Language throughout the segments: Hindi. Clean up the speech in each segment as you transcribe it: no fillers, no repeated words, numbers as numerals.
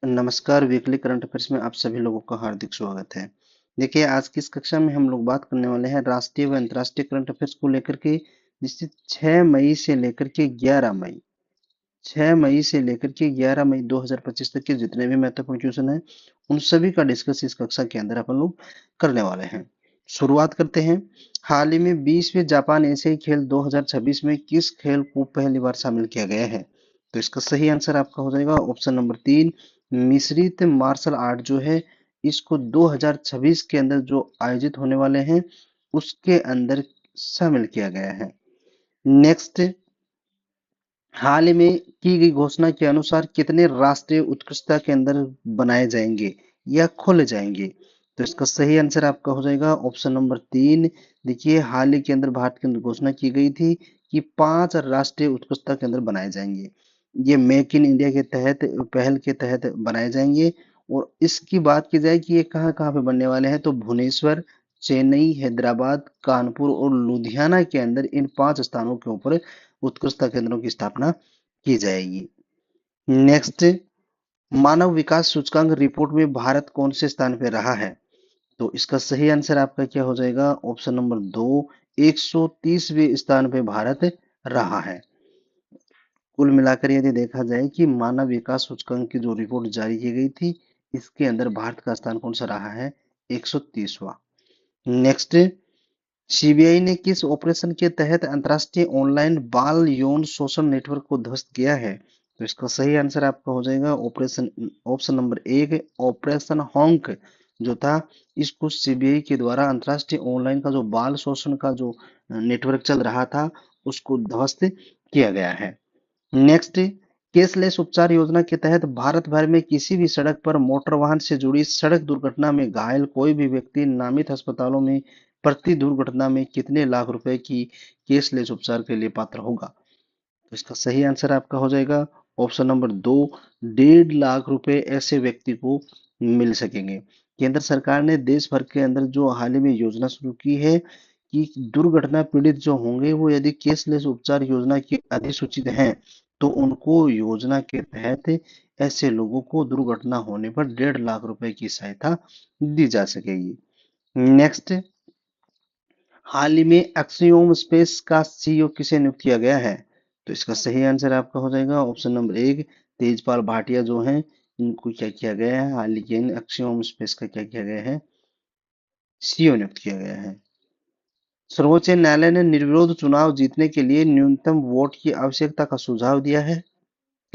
नमस्कार। वीकली करंट अफेयर्स में आप सभी लोगों का हार्दिक स्वागत है। देखिए, आज की इस कक्षा में हम लोग बात करने वाले हैं राष्ट्रीय व अंतर्राष्ट्रीय करंट अफेयर्स को लेकर के, जिससे 6 मई से लेकर के 11 मई 6 मई से लेकर के 11 मई 2025 तक के जितने भी महत्वपूर्ण क्वेश्चन हैं, उन सभी का डिस्कस इस कक्षा के अंदर अपन लोग करने वाले हैं। शुरुआत करते हैं। हाल ही में 20वें जापान एशियाई खेल 2026 में किस खेल को पहली बार शामिल किया गया है? तो इसका सही आंसर आपका हो जाएगा ऑप्शन नंबर 3, मिश्रित मार्शल आर्ट जो है, इसको 2026 के अंदर जो आयोजित होने वाले हैं उसके अंदर शामिल किया गया है। नेक्स्ट, हाल ही में की गई घोषणा के अनुसार कितने राष्ट्रीय उत्कृष्टता केंद्र बनाए जाएंगे या खोले जाएंगे? तो इसका सही आंसर आपका हो जाएगा ऑप्शन नंबर 3। देखिए, हाल ही के अंदर भारत के अंदर घोषणा की गई थी कि 5 राष्ट्रीय उत्कृष्टता केंद्र बनाए जाएंगे। ये मेक इन इंडिया के तहत, पहल के तहत बनाए जाएंगे। और इसकी बात की जाए कि ये कहाँ कहाँ पे बनने वाले हैं, तो भुवनेश्वर, चेन्नई, हैदराबाद, कानपुर और लुधियाना के अंदर इन 5 स्थानों के ऊपर उत्कृष्टता केंद्रों की स्थापना की जाएगी। नेक्स्ट, मानव विकास सूचकांक रिपोर्ट में भारत कौन से स्थान पे रहा है? तो इसका सही आंसर आपका क्या हो जाएगा ऑप्शन नंबर 2, 130वें स्थान पे भारत रहा है। कुल मिलाकर यदि देखा जाए कि मानव विकास सूचकांक की जो रिपोर्ट जारी की गई थी, इसके अंदर भारत का स्थान कौन सा रहा है? 130वां। नेक्स्ट, सीबीआई ने किस ऑपरेशन के तहत अंतरराष्ट्रीय ऑनलाइन बाल यौन शोषण नेटवर्क को ध्वस्त किया है? तो इसका सही आंसर आपका हो जाएगा ऑप्शन नंबर 1, ऑपरेशन हॉन्क जो था, इसको सीबीआई के द्वारा अंतरराष्ट्रीय ऑनलाइन का जो बाल शोषण का जो नेटवर्क चल रहा था, उसको ध्वस्त किया गया है। नेक्स्ट, कैशलेस उपचार योजना के तहत भारत भर में किसी भी सड़क पर मोटर वाहन से जुड़ी सड़क दुर्घटना में घायल कोई भी व्यक्ति नामित अस्पतालों में प्रति दुर्घटना में कितने लाख रुपए की कैशलेस उपचार के लिए पात्र होगा? तो इसका सही आंसर आपका हो जाएगा ऑप्शन नंबर 2, 1.5 लाख रुपए ऐसे व्यक्ति को मिल सकेंगे। केंद्र सरकार ने देश भर के अंदर जो हाल ही में योजना शुरू की है कि दुर्घटना पीड़ित जो होंगे वो यदि कैशलेस उपचार योजना के अधिसूचित हैं, तो उनको योजना के तहत ऐसे लोगों को दुर्घटना होने पर 1.5 लाख रुपए की सहायता दी जा सकेगी। नेक्स्ट, हाल ही में एक्सियोम स्पेस का सीईओ किसे नियुक्त किया गया है? तो इसका सही आंसर आपका हो जाएगा ऑप्शन नंबर 1, तेजपाल भाटिया जो हैं, इनको क्या किया गया है? हाल ही के एक्सियोम स्पेस का क्या किया गया है? सीईओ नियुक्त किया गया है। सर्वोच्च न्यायालय ने निर्विरोध चुनाव जीतने के लिए न्यूनतम वोट की आवश्यकता का सुझाव दिया है।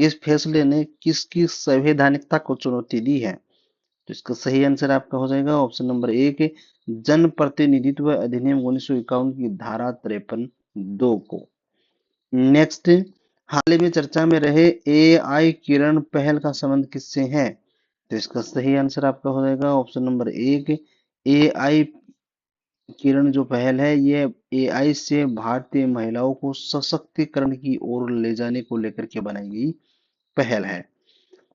इस फैसले ने किसकी संवैधानिकता को चुनौती दी है? तो इसका सही आंसर आपका हो जाएगा ऑप्शन नंबर 1, जन प्रतिनिधित्व अधिनियम 1951 की धारा 53(2) को। नेक्स्ट, हाल ही में चर्चा में रहे एआई किरण पहल का संबंध किससे है? तो इसका सही आंसर आपका हो जाएगा ऑप्शन नंबर 1, एआई किरण जो पहल है, ये एआई से भारतीय महिलाओं को सशक्तिकरण की ओर ले जाने को लेकर के बनाई गई पहल है।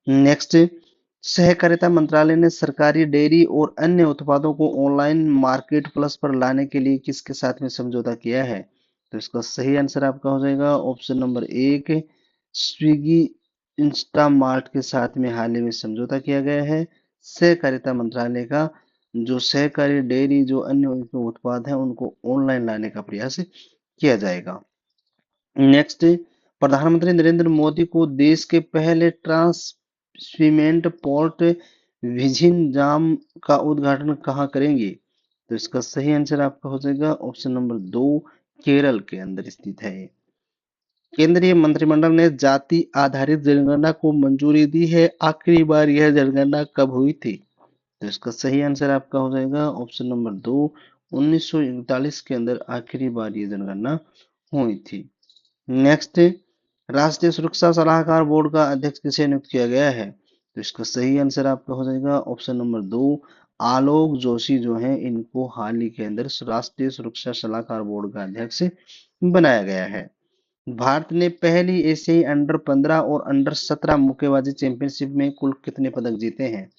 नेक्स्ट, सहकारिता मंत्रालय ने सरकारी डेयरी और अन्य उत्पादों को ऑनलाइन मार्केट प्लस पर लाने के लिए किसके साथ में समझौता किया है? तो इसका सही आंसर आपका हो जाएगा ऑप्शन नंबर 1, स्विगी इंस्टामार्ट के साथ में हाल ही में समझौता किया गया है। सहकारिता मंत्रालय का जो सहकारी डेयरी जो अन्य उनके उत्पाद हैं उनको ऑनलाइन लाने का प्रयास किया जाएगा। नेक्स्ट, प्रधानमंत्री नरेंद्र मोदी को देश के पहले ट्रांसशिपमेंट पोर्ट विझिंजाम का उद्घाटन कहाँ करेंगे? तो इसका सही आंसर आपका हो जाएगा ऑप्शन नंबर 2, केरल के अंदर स्थित है। केंद्रीय मंत्रिमंडल ने जाति आधारित जनगणना को मंजूरी दी है। आखिरी बार यह जनगणना कब हुई थी? तो इसका सही आंसर आपका हो जाएगा ऑप्शन नंबर 2, 1941 के अंदर आखिरी बार ये जनगणना हुई थी। नेक्स्ट, राष्ट्रीय सुरक्षा सलाहकार बोर्ड का अध्यक्ष किसे नियुक्त किया गया है? तो इसका सही आंसर आपका हो जाएगा ऑप्शन नंबर 2, आलोक जोशी जो हैं, इनको हाल ही के अंदर राष्ट्रीय सुरक्षा सलाहकार बोर्ड का अध्यक्ष बनाया गया है। भारत ने पहली एशियाई अंडर 15 और अंडर 17 मुक्केबाजी चैंपियनशिप में कुल कितने पदक जीते हैं?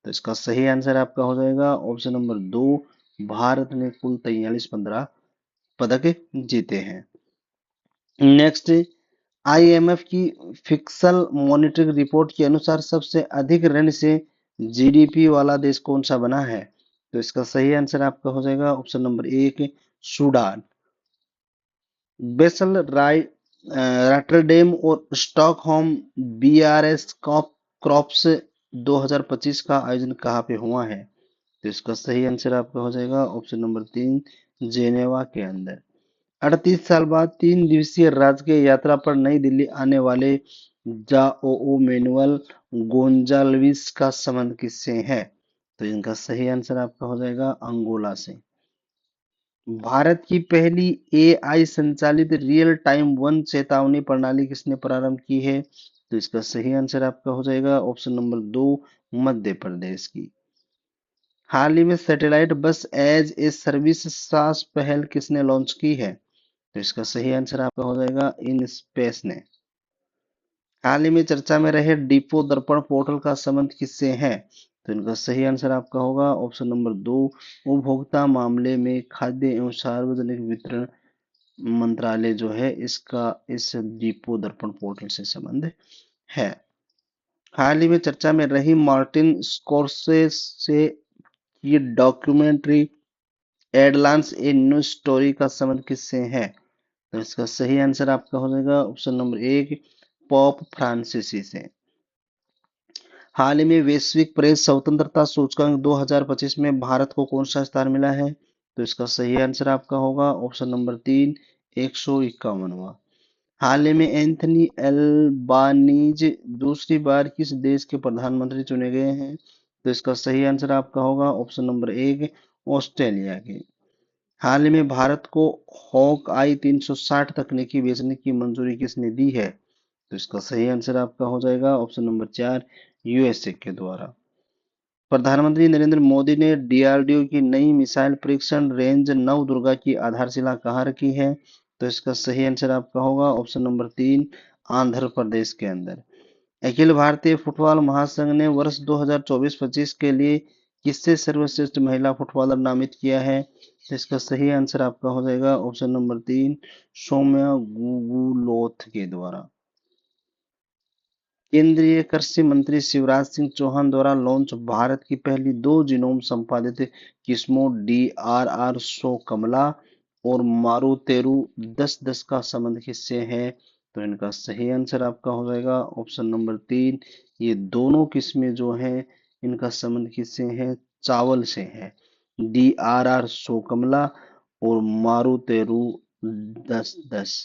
तो इसका सही आंसर आपका हो जाएगा ऑप्शन नंबर 2, भारत ने कुल 43 15 पदक जीते हैं। नेक्स्ट, आईएमएफ की फिक्सल मॉनिटरिंग रिपोर्ट के अनुसार सबसे अधिक ऋण से जीडीपी वाला देश कौन सा बना है? तो इसका सही आंसर आपका हो जाएगा ऑप्शन नंबर एक, सूडान। बेसल रॉटरडेम और स्टॉकहोम बीआरएस क्रॉप्स 2025 का आयोजन कहाँ पे हुआ है? तो इसका सही आंसर आपका हो जाएगा ऑप्शन नंबर तीन, जेनेवा के अंदर। 38 साल बाद 3 दिवसीय राजकीय यात्रा पर नई दिल्ली आने वाले जाओ मेनुअल गोंजाल्विस का संबंध किससे है? तो इनका सही आंसर आपका हो जाएगा अंगोला से। भारत की पहली एआई संचालित रियल टाइम वन चेतावनी प्रणाली किसने प्रारंभ की है? तो इसका सही आंसर आपका हो जाएगा ऑप्शन नंबर दो, मध्य प्रदेश की। हाल ही में सैटेलाइट बस एज ए सर्विस सास पहल किसने लॉन्च की है? तो इसका सही आंसर आपका हो जाएगा इन स्पेस ने। हाल ही में चर्चा में रहे डिपो दर्पण पोर्टल का संबंध किससे है? तो इनका सही आंसर आपका होगा ऑप्शन नंबर दो, उपभोक्ता मामले में खाद्य एवं सार्वजनिक वितरण मंत्रालय जो है इसका इस डिपो दर्पण पोर्टल से संबंध है। हाल ही में चर्चा में रही मार्टिन स्कॉर्सेसे की डॉक्यूमेंट्री एडलांस ए न्यू स्टोरी का संबंध किससे है? तो इसका सही आंसर आपका हो जाएगा ऑप्शन नंबर एक, पॉप फ्रांसीसी से। हाल ही में वैश्विक प्रेस स्वतंत्रता सूचकांक 2025 में भारत को कौन सा स्थान मिला है? तो इसका सही आंसर आपका होगा ऑप्शन नंबर तीन, 151वां। हाल ही में एंथनी एल्बानीज दूसरी बार किस देश के प्रधानमंत्री चुने गए हैं? तो इसका सही आंसर आपका होगा ऑप्शन नंबर एक, ऑस्ट्रेलिया के। हाल ही में भारत को हॉक आई 360 तकनीकी बेचने की मंजूरी किसने दी है? तो इसका सही आंसर आपका हो जाएगा ऑप्शन नंबर चार, यूएसए के द्वारा। प्रधानमंत्री नरेंद्र मोदी ने डीआरडीओ की नई मिसाइल परीक्षण रेंज नवदुर्गा की आधारशिला कहाँ रखी है? तो इसका सही आंसर आपका होगा ऑप्शन नंबर तीन, आंध्र प्रदेश के अंदर। अखिल भारतीय फुटबॉल महासंघ ने वर्ष 2024-25 के लिए किससे सर्वश्रेष्ठ महिला फुटबॉलर नामित किया है? तो इसका सही आंसर आपका हो जाएगा ऑप्शन नंबर तीन, सौम्या गुगुलोथ के द्वारा। केंद्रीय कृषि मंत्री शिवराज सिंह चौहान द्वारा लॉन्च भारत की पहली दो जीनोम संपादित किस्मों DRR100 कमला और मारुतेरू 1010 का संबंध किससे है? तो इनका सही आंसर आपका हो जाएगा ऑप्शन नंबर तीन, ये दोनों किस्में जो हैं इनका संबंध किससे है? चावल से है। DRR100 कमला और मारुतेरू 1010।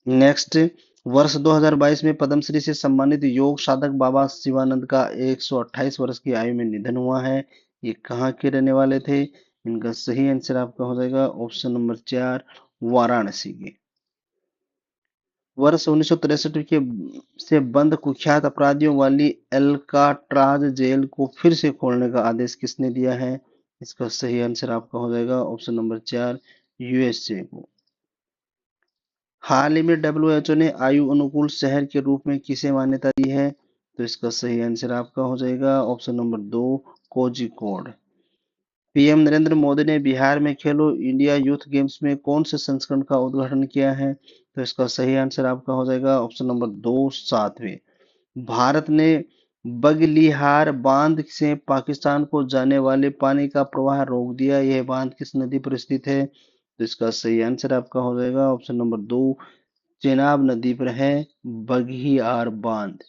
नेक्स्ट, वर्ष 2022 में पद्मश्री से सम्मानित योग साधक बाबा शिवानंद का 128 वर्ष की आयु में निधन हुआ है। ये कहाँ के रहने वाले थे? इनका सही आंसर आपका हो जाएगा ऑप्शन नंबर चार, वाराणसी के। वर्ष 1963 के से बंद कुख्यात अपराधियों वाली एल्काट्राज जेल को फिर से खोलने का आदेश किसने दिया है? इसका सही आंसर आपका हो जाएगा ऑप्शन नंबर चार, यूएसए को। हाल ही में डब्ल्यूएचओ ने आयु अनुकूल शहर के रूप में किसे मान्यता दी है? तो इसका सही आंसर आपका हो जाएगा ऑप्शन नंबर दो, कोझिकोड। पीएम नरेंद्र मोदी ने बिहार में खेलो इंडिया यूथ गेम्स में कौन से संस्करण का उद्घाटन किया है? तो इसका सही आंसर आपका हो जाएगा ऑप्शन नंबर दो, सातवें। भारत ने बगलिहार बांध से पाकिस्तान को जाने वाले पानी का प्रवाह रोक दिया। यह बांध किस नदी पर स्थित है? तो इसका सही आंसर आपका हो जाएगा ऑप्शन नंबर दो, चेनाब नदी पर है बघियार बांध।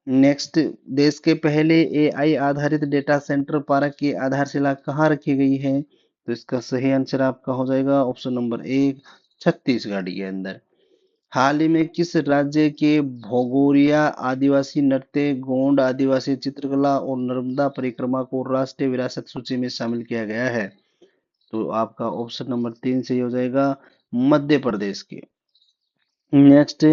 नेक्स्ट, देश के पहले एआई आधारित डेटा सेंटर पार्क की आधारशिला कहाँ रखी गई है? तो इसका सही आंसर आपका हो जाएगा ऑप्शन नंबर एक, छत्तीसगढ़ के अंदर। हाल ही में किस राज्य के भोगोरिया आदिवासी नृत्य, गोंड आदिवासी चित्रकला और नर्मदा परिक्रमा को राष्ट्रीय विरासत सूची में शामिल किया गया है? तो आपका ऑप्शन नंबर तीन सही हो जाएगा, मध्य प्रदेश के। नेक्स्ट,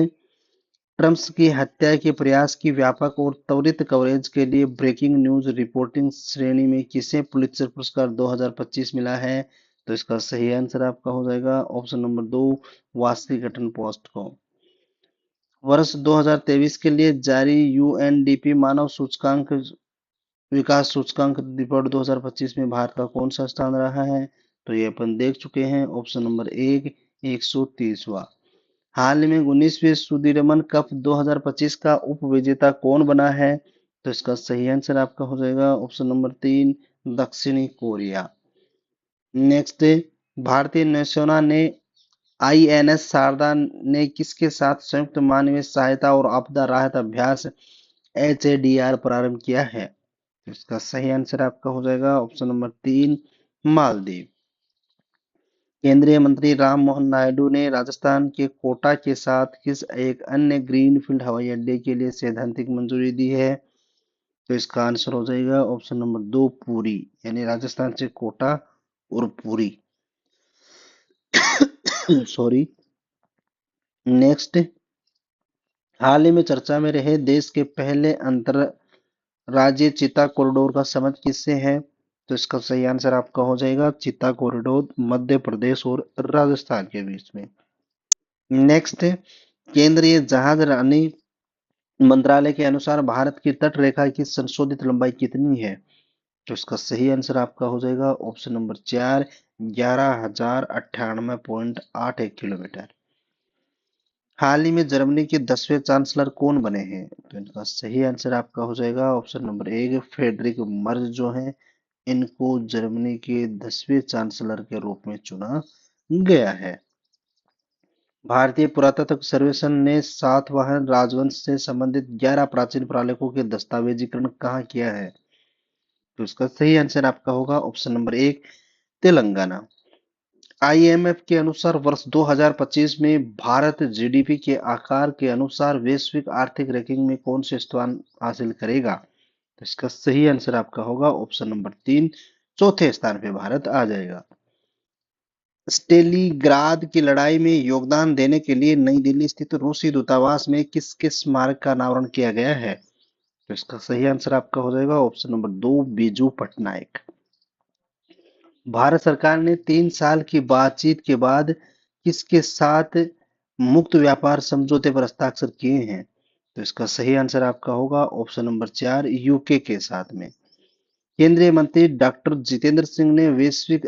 ट्रम्प की हत्या के प्रयास की व्यापक और त्वरित कवरेज के लिए ब्रेकिंग न्यूज रिपोर्टिंग श्रेणी में किसे पुलित्जर पुरस्कार 2025 मिला है? तो इसका सही आंसर आपका हो जाएगा ऑप्शन नंबर दो, वाशिंगटन पोस्ट को। वर्ष 2023 के लिए जारी यूएनडीपी मानव सूचकांक विकास सूचकांक रिपोर्ट 2025 में भारत का कौन सा स्थान रहा है? तो ये अपन देख चुके हैं ऑप्शन नंबर एक, 130वां। हाल में 19वीं सुदीरमन कप 2025 का उप विजेता कौन बना है? तो इसका सही आंसर आपका हो जाएगा ऑप्शन नंबर 3, दक्षिणी कोरिया। नेक्स्ट, भारतीय नौसेना ने आईएनएस शारदा ने किसके साथ संयुक्त मानवीय सहायता और आपदा राहत अभ्यास एचएडीआर प्रारंभ किया है? तो इसका सही आंसर आपका हो जाएगा ऑप्शन नंबर 3, मालदीव। केंद्रीय मंत्री राम मोहन नायडू ने राजस्थान के कोटा के साथ किस एक अन्य ग्रीनफील्ड हवाई अड्डे के लिए सैद्धांतिक मंजूरी दी है? तो इसका आंसर हो जाएगा ऑप्शन नंबर 2, पुरी। यानी राजस्थान से कोटा और पुरी। सॉरी। नेक्स्ट, हाल ही में चर्चा में रहे देश के पहले अंतर राज्य चिता कॉरिडोर का संबंध किससे है? तो इसका सही आंसर आपका हो जाएगा चिता कॉरिडोर मध्य प्रदेश और राजस्थान के बीच में। नेक्स्ट, केंद्रीय जहाज रानी मंत्रालय के अनुसार भारत की तट रेखा की संशोधित लंबाई कितनी है? तो इसका सही आंसर आपका हो जाएगा ऑप्शन नंबर 4, 11,098.81 किलोमीटर। हाल ही में जर्मनी के 10वें चांसलर कौन बने हैं? तो इनका सही आंसर आपका हो जाएगा ऑप्शन नंबर 1, फ्रेडरिक मर्ज जो है, इनको जर्मनी के 10वें चांसलर के रूप में चुना गया है। भारतीय पुरातत्व सर्वेक्षण ने सातवाहन राजवंश से संबंधित 11 प्राचीन प्रलेखों के दस्तावेजीकरण कहाँ किया है? तो इसका सही आंसर आपका होगा ऑप्शन नंबर 1, तेलंगाना। आईएमएफ के अनुसार वर्ष 2025 में भारत जीडीपी के आकार के अनुसार वैश्विक आर्थिक रैंकिंग में कौन से स्थान हासिल करेगा? तो इसका सही आंसर आपका होगा ऑप्शन नंबर 3, चौथे स्थान पे भारत आ जाएगा। स्टेलिग्राद की लड़ाई में योगदान देने के लिए नई दिल्ली स्थित रूसी दूतावास में किसके स्मारक का अनावरण किया गया है? तो इसका सही आंसर आपका हो जाएगा ऑप्शन नंबर 2, बीजू पटनायक। भारत सरकार ने 3 साल की बातचीत के बाद किसके साथ मुक्त व्यापार समझौते पर हस्ताक्षर किए हैं? तो इसका सही आंसर आपका होगा ऑप्शन नंबर 4, यूके के साथ में। केंद्रीय मंत्री डॉक्टर जितेंद्र सिंह ने वैश्विक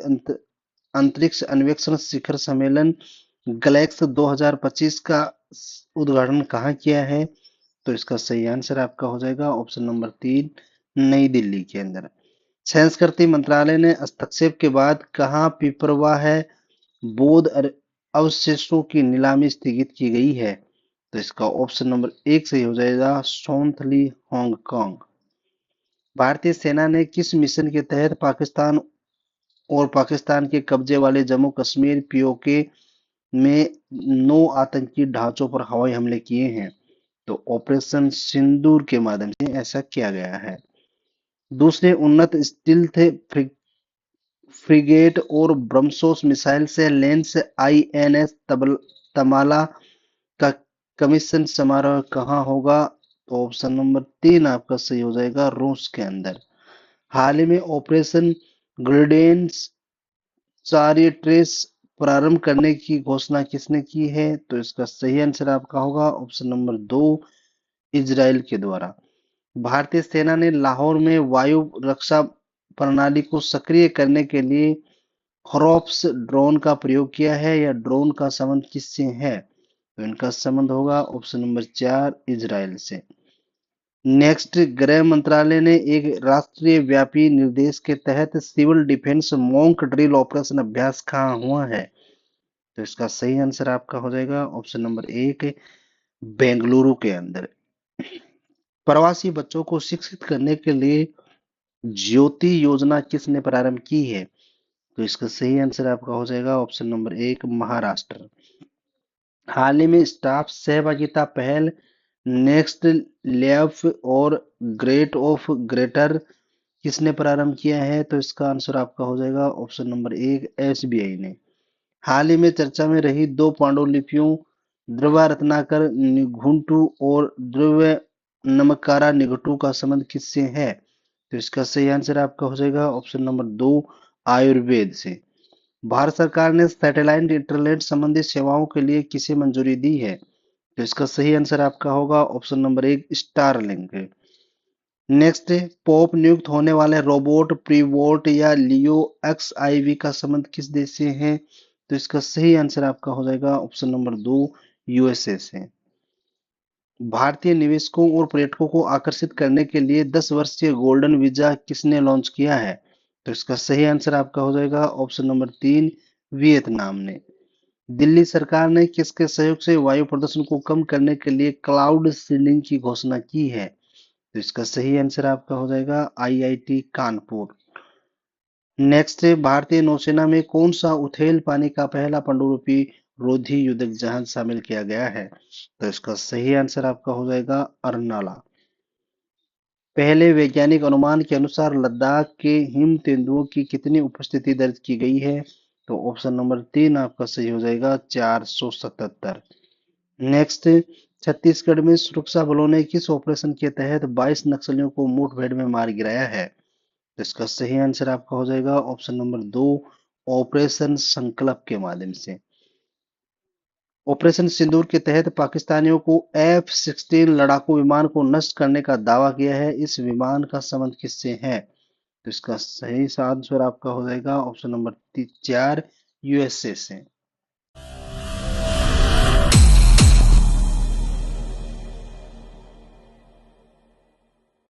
अंतरिक्ष अन्वेषण शिखर सम्मेलन गैलेक्स 2025 का उद्घाटन कहाँ किया है? तो इसका सही आंसर आपका हो जाएगा ऑप्शन नंबर 3, नई दिल्ली के अंदर। संस्कृति मंत्रालय ने हस्तक्षेप के बाद कहाँ पिपरवाह बौद्ध अवशेषों की नीलामी स्थगित की गई है? तो इसका ऑप्शन नंबर 1 सही हो जाएगा सोंथली, हांगकांग। भारतीय सेना ने किस मिशन के तहत पाकिस्तान और पाकिस्तान के कब्जे वाले जम्मू कश्मीर पीओके में 9 आतंकी ढांचों पर हवाई हमले किए हैं? तो ऑपरेशन सिंदूर के माध्यम से ऐसा किया गया है। दूसरे उन्नत स्टील्थ फ्रिगेट और ब्रह्मोस मिसाइल से लैंस आईएनएस तमाला का कमीशन समारोह कहाँ होगा? तो ऑप्शन नंबर 3 आपका सही हो जाएगा रूस के अंदर। हाल ही में ऑपरेशन ग्रेडियंट्स चारिट्रेस प्रारंभ करने की घोषणा किसने की है? तो इसका सही आंसर आपका होगा ऑप्शन नंबर 2, इजराइल के द्वारा। भारतीय सेना ने लाहौर में वायु रक्षा प्रणाली को सक्रिय करने के लिए हॉरोप्स ड्रोन का प्रयोग किया है या ड्रोन का संबंध किससे है? तो इनका संबंध होगा ऑप्शन नंबर 4, इजराइल से। नेक्स्ट, गृह मंत्रालय ने एक राष्ट्रीय व्यापी निर्देश के तहत civil defence mock drill operation अभ्यास कहाँ हुआ है? तो इसका सही आंसर आपका हो जाएगा ऑप्शन नंबर 1, बेंगलुरु के अंदर। प्रवासी बच्चों को शिक्षित करने के लिए ज्योति योजना किसने प्रारंभ की है? तो इसका सही आंसर आपका हो जाएगा ऑप्शन नंबर 1, महाराष्ट्र। हाल ही में स्टाफ सहभागिता पहल नेक्स्ट लेफ और ग्रेट ऑफ ग्रेटर किसने प्रारंभ किया है? तो इसका आंसर आपका हो जाएगा ऑप्शन नंबर 1, एसबीआई ने। हाल ही में चर्चा में रही 2 पांडुलिपियों द्रवा रत्नाकर निघुटु और द्रव्य नमकारा निघटु का संबंध किससे है? तो इसका सही आंसर आपका हो जाएगा ऑप्शन नंबर 2, आयुर्वेद से। भारत सरकार ने सैटेलाइट इंटरनेट संबंधी सेवाओं के लिए किसे मंजूरी दी है? तो इसका सही आंसर आपका होगा option number 1, Starlink. Next, pope नियुक्त होने वाले रोबोट प्रीवोट या लियो XIV का संबंध किस देश से है? तो इसका सही आंसर आपका हो जाएगा ऑप्शन नंबर 2, यूएसए से। भारतीय निवेशकों और पर्यटकों को आकर्षित करने के लिए 10 वर्षीय गोल्डन वीजा किसने लॉन्च किया है? तो इसका सही आंसर आपका हो जाएगा ऑप्शन नंबर 3, वियतनाम ने। दिल्ली सरकार ने किसके सहयोग से वायु प्रदूषण को कम करने के लिए क्लाउड सीडिंग की घोषणा की है? तो इसका सही आंसर आपका हो जाएगा आईआईटी कानपुर। नेक्स्ट है, भारतीय नौसेना में कौन सा उथेल पानी का पहला पनडुब्बी रोधी युद्धक जहाज शामिल किया गया है? तो इसका सही आंसर आपका हो जाएगा अर्नाला। पहले वैज्ञानिक अनुमान के अनुसार लद्दाख के हिम तेंदुओं की कितनी उपस्थिति दर्ज की गई है? तो ऑप्शन नंबर 3 आपका सही हो जाएगा 477। नेक्स्ट, छत्तीसगढ़ में सुरक्षा बलों ने किस ऑपरेशन के तहत 22 नक्सलियों को मुठभेड़ में मार गिराया है? तो इसका सही आंसर आपका हो जाएगा ऑप्शन नंबर 2, ऑपरेशन संकल्प के माध्यम से। ऑपरेशन सिंदूर के तहत पाकिस्तानियों को F-16 लड़ाकू विमान को नष्ट करने का दावा किया है। इस विमान का संबंध किससे है? तो इसका सही आंसर आपका हो जाएगा ऑप्शन नंबर 4, यूएसए से।